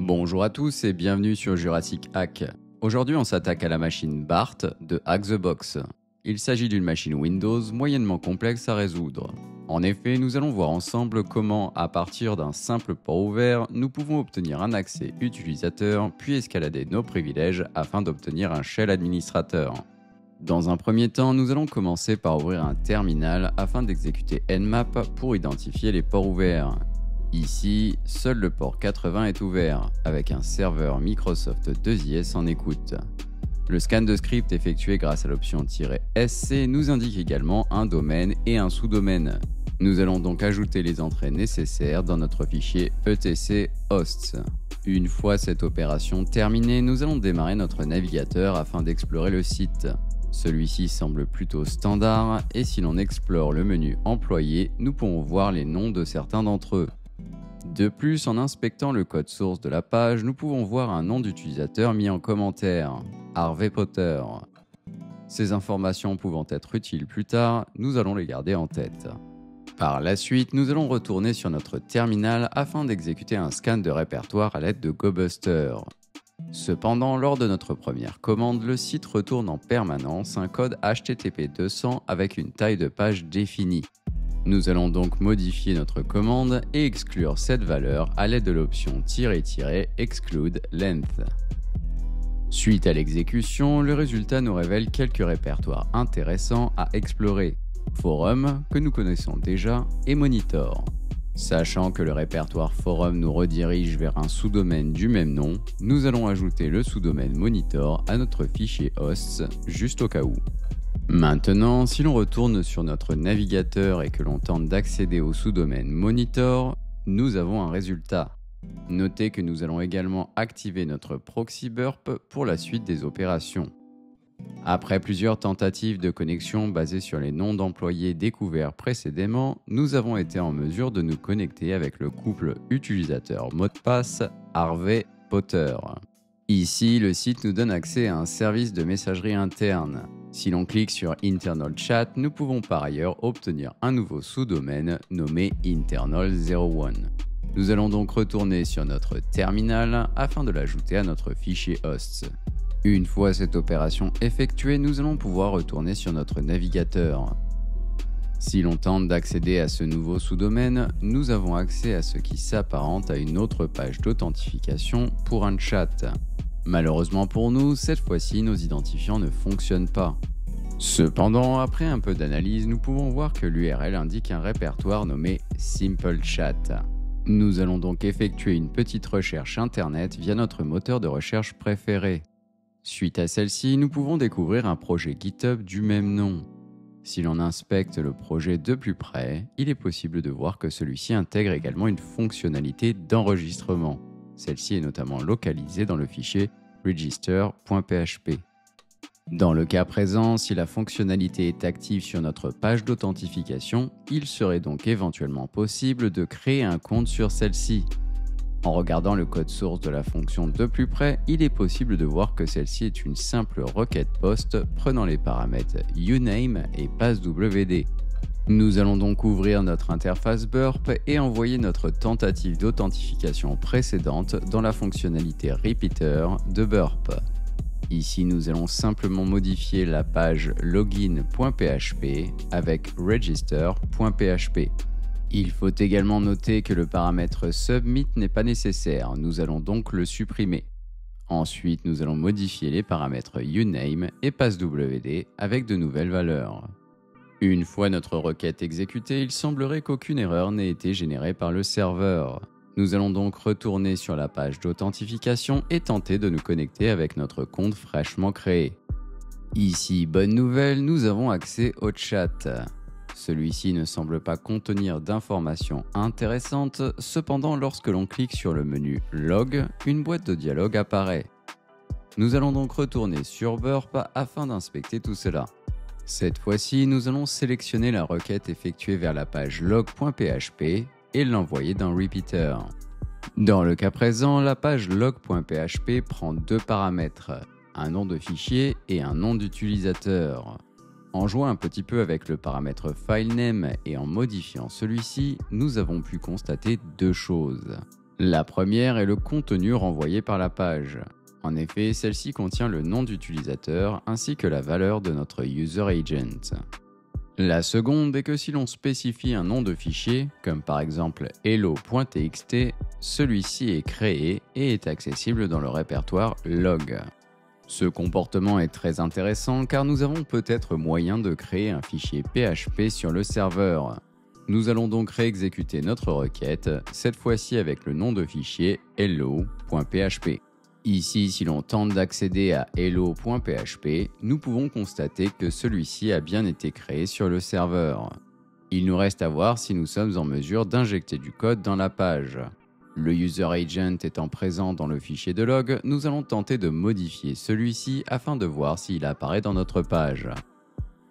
Bonjour à tous et bienvenue sur Jurassic Hack. Aujourd'hui on s'attaque à la machine BART de Hack the Box. Il s'agit d'une machine Windows moyennement complexe à résoudre. En effet, nous allons voir ensemble comment, à partir d'un simple port ouvert, nous pouvons obtenir un accès utilisateur puis escalader nos privilèges afin d'obtenir un shell administrateur. Dans un premier temps, nous allons commencer par ouvrir un terminal afin d'exécuter Nmap pour identifier les ports ouverts. Ici, seul le port 80 est ouvert, avec un serveur Microsoft 2IS en écoute. Le scan de script effectué grâce à l'option "-sc" nous indique également un domaine et un sous-domaine. Nous allons donc ajouter les entrées nécessaires dans notre fichier etc hosts. Une fois cette opération terminée, nous allons démarrer notre navigateur afin d'explorer le site. Celui-ci semble plutôt standard et si l'on explore le menu employé, nous pourrons voir les noms de certains d'entre eux. De plus, en inspectant le code source de la page, nous pouvons voir un nom d'utilisateur mis en commentaire, Harvey Potter. Ces informations pouvant être utiles plus tard, nous allons les garder en tête. Par la suite, nous allons retourner sur notre terminal afin d'exécuter un scan de répertoire à l'aide de GoBuster. Cependant, lors de notre première commande, le site retourne en permanence un code HTTP 200 avec une taille de page définie. Nous allons donc modifier notre commande et exclure cette valeur à l'aide de l'option -- exclude length. Suite à l'exécution, le résultat nous révèle quelques répertoires intéressants à explorer. Forum, que nous connaissons déjà, et Monitor. Sachant que le répertoire Forum nous redirige vers un sous-domaine du même nom, nous allons ajouter le sous-domaine Monitor à notre fichier hosts, juste au cas où. Maintenant, si l'on retourne sur notre navigateur et que l'on tente d'accéder au sous-domaine Monitor, nous avons un résultat. Notez que nous allons également activer notre proxy burp pour la suite des opérations. Après plusieurs tentatives de connexion basées sur les noms d'employés découverts précédemment, nous avons été en mesure de nous connecter avec le couple utilisateur mot de passe Harvey Potter. Ici, le site nous donne accès à un service de messagerie interne. Si l'on clique sur Internal Chat, nous pouvons par ailleurs obtenir un nouveau sous-domaine nommé Internal01. Nous allons donc retourner sur notre terminal afin de l'ajouter à notre fichier hosts. Une fois cette opération effectuée, nous allons pouvoir retourner sur notre navigateur. Si l'on tente d'accéder à ce nouveau sous-domaine, nous avons accès à ce qui s'apparente à une autre page d'authentification pour un chat. Malheureusement pour nous, cette fois-ci, nos identifiants ne fonctionnent pas. Cependant, après un peu d'analyse, nous pouvons voir que l'URL indique un répertoire nommé Simple Chat. Nous allons donc effectuer une petite recherche internet via notre moteur de recherche préféré. Suite à celle-ci, nous pouvons découvrir un projet GitHub du même nom. Si l'on inspecte le projet de plus près, il est possible de voir que celui-ci intègre également une fonctionnalité d'enregistrement. Celle-ci est notamment localisée dans le fichier register.php. Dans le cas présent, si la fonctionnalité est active sur notre page d'authentification, il serait donc éventuellement possible de créer un compte sur celle-ci. En regardant le code source de la fonction de plus près, il est possible de voir que celle-ci est une simple requête POST prenant les paramètres uname et passwd. Nous allons donc ouvrir notre interface burp et envoyer notre tentative d'authentification précédente dans la fonctionnalité repeater de burp. Ici, nous allons simplement modifier la page login.php avec register.php. Il faut également noter que le paramètre submit n'est pas nécessaire, nous allons donc le supprimer. Ensuite, nous allons modifier les paramètres uname et passwd avec de nouvelles valeurs. Une fois notre requête exécutée, il semblerait qu'aucune erreur n'ait été générée par le serveur. Nous allons donc retourner sur la page d'authentification et tenter de nous connecter avec notre compte fraîchement créé. Ici, bonne nouvelle, nous avons accès au chat. Celui-ci ne semble pas contenir d'informations intéressantes, cependant lorsque l'on clique sur le menu Log, une boîte de dialogue apparaît. Nous allons donc retourner sur Burp afin d'inspecter tout cela. Cette fois-ci, nous allons sélectionner la requête effectuée vers la page log.php et l'envoyer dans Repeater. Dans le cas présent, la page log.php prend deux paramètres, un nom de fichier et un nom d'utilisateur. En jouant un petit peu avec le paramètre filename et en modifiant celui-ci, nous avons pu constater deux choses. La première est le contenu renvoyé par la page. En effet, celle-ci contient le nom d'utilisateur ainsi que la valeur de notre user agent. La seconde est que si l'on spécifie un nom de fichier, comme par exemple hello.txt, celui-ci est créé et est accessible dans le répertoire log. Ce comportement est très intéressant car nous avons peut-être moyen de créer un fichier PHP sur le serveur. Nous allons donc réexécuter notre requête, cette fois-ci avec le nom de fichier hello.php. Ici, si l'on tente d'accéder à hello.php, nous pouvons constater que celui-ci a bien été créé sur le serveur. Il nous reste à voir si nous sommes en mesure d'injecter du code dans la page. Le user agent étant présent dans le fichier de log, nous allons tenter de modifier celui-ci afin de voir s'il apparaît dans notre page.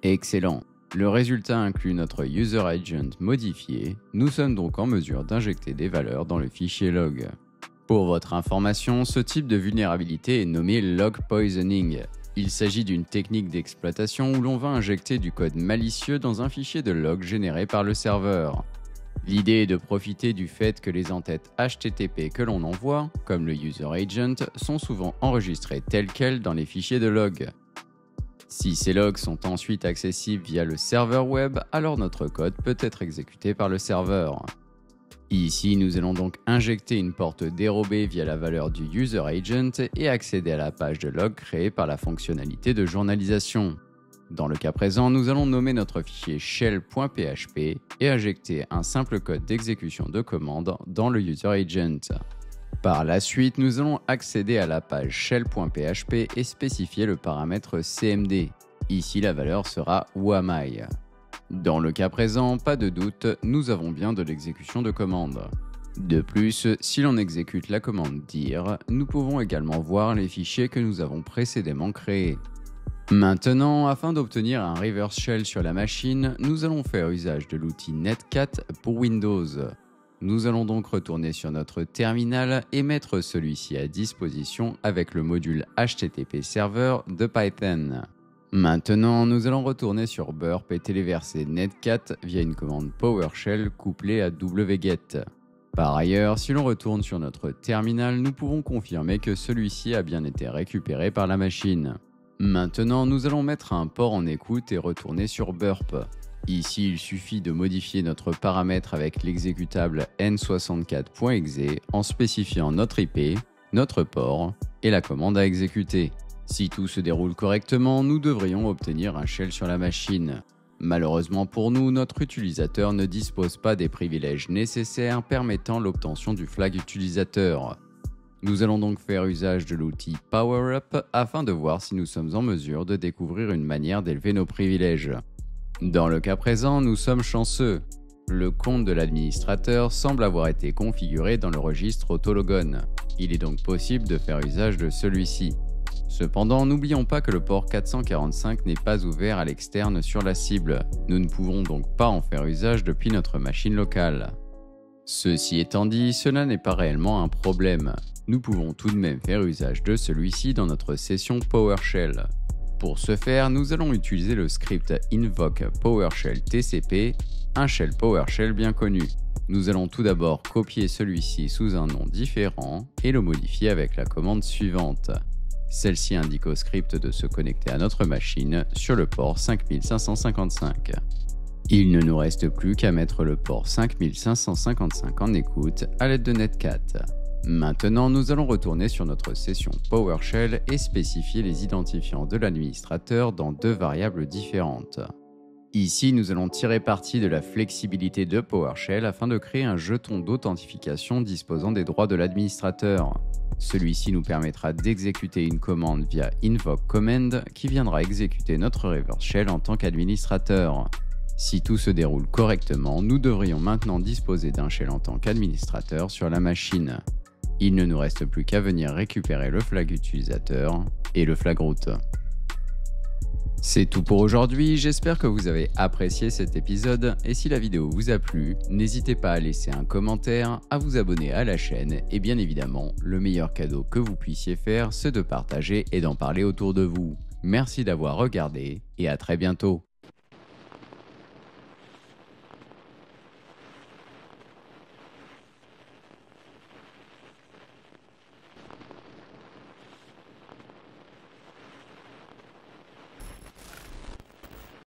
Excellent! Le résultat inclut notre user agent modifié, nous sommes donc en mesure d'injecter des valeurs dans le fichier log. Pour votre information, ce type de vulnérabilité est nommé log poisoning. Il s'agit d'une technique d'exploitation où l'on va injecter du code malicieux dans un fichier de log généré par le serveur. L'idée est de profiter du fait que les entêtes HTTP que l'on envoie, comme le user agent, sont souvent enregistrées telles quelles dans les fichiers de log. Si ces logs sont ensuite accessibles via le serveur web, alors notre code peut être exécuté par le serveur. Ici, nous allons donc injecter une porte dérobée via la valeur du user agent et accéder à la page de log créée par la fonctionnalité de journalisation. Dans le cas présent, nous allons nommer notre fichier shell.php et injecter un simple code d'exécution de commande dans le user agent. Par la suite, nous allons accéder à la page shell.php et spécifier le paramètre cmd. Ici, la valeur sera whoami. Dans le cas présent, pas de doute, nous avons bien de l'exécution de commande. De plus, si l'on exécute la commande dir, nous pouvons également voir les fichiers que nous avons précédemment créés. Maintenant, afin d'obtenir un reverse shell sur la machine, nous allons faire usage de l'outil netcat pour Windows. Nous allons donc retourner sur notre terminal et mettre celui-ci à disposition avec le module HTTP Server de Python. Maintenant, nous allons retourner sur Burp et téléverser netcat via une commande PowerShell couplée à wget. Par ailleurs, si l'on retourne sur notre terminal, nous pouvons confirmer que celui-ci a bien été récupéré par la machine. Maintenant, nous allons mettre un port en écoute et retourner sur Burp. Ici, il suffit de modifier notre paramètre avec l'exécutable n64.exe en spécifiant notre IP, notre port et la commande à exécuter. Si tout se déroule correctement, nous devrions obtenir un shell sur la machine. Malheureusement pour nous, notre utilisateur ne dispose pas des privilèges nécessaires permettant l'obtention du flag utilisateur. Nous allons donc faire usage de l'outil PowerUp afin de voir si nous sommes en mesure de découvrir une manière d'élever nos privilèges. Dans le cas présent, nous sommes chanceux. Le compte de l'administrateur semble avoir été configuré dans le registre Autologon. Il est donc possible de faire usage de celui-ci. Cependant, n'oublions pas que le port 445 n'est pas ouvert à l'externe sur la cible. Nous ne pouvons donc pas en faire usage depuis notre machine locale. Ceci étant dit, cela n'est pas réellement un problème. Nous pouvons tout de même faire usage de celui-ci dans notre session PowerShell. Pour ce faire, nous allons utiliser le script invoke PowerShell TCP, un shell PowerShell bien connu. Nous allons tout d'abord copier celui-ci sous un nom différent et le modifier avec la commande suivante. Celle-ci indique au script de se connecter à notre machine sur le port 5555. Il ne nous reste plus qu'à mettre le port 5555 en écoute à l'aide de netcat. Maintenant, nous allons retourner sur notre session PowerShell et spécifier les identifiants de l'administrateur dans deux variables différentes. Ici, nous allons tirer parti de la flexibilité de PowerShell afin de créer un jeton d'authentification disposant des droits de l'administrateur. Celui-ci nous permettra d'exécuter une commande via invoke command qui viendra exécuter notre reverse shell en tant qu'administrateur. Si tout se déroule correctement, nous devrions maintenant disposer d'un shell en tant qu'administrateur sur la machine. Il ne nous reste plus qu'à venir récupérer le flag utilisateur et le flag root. C'est tout pour aujourd'hui, j'espère que vous avez apprécié cet épisode et si la vidéo vous a plu, n'hésitez pas à laisser un commentaire, à vous abonner à la chaîne et bien évidemment, le meilleur cadeau que vous puissiez faire, c'est de partager et d'en parler autour de vous. Merci d'avoir regardé et à très bientôt.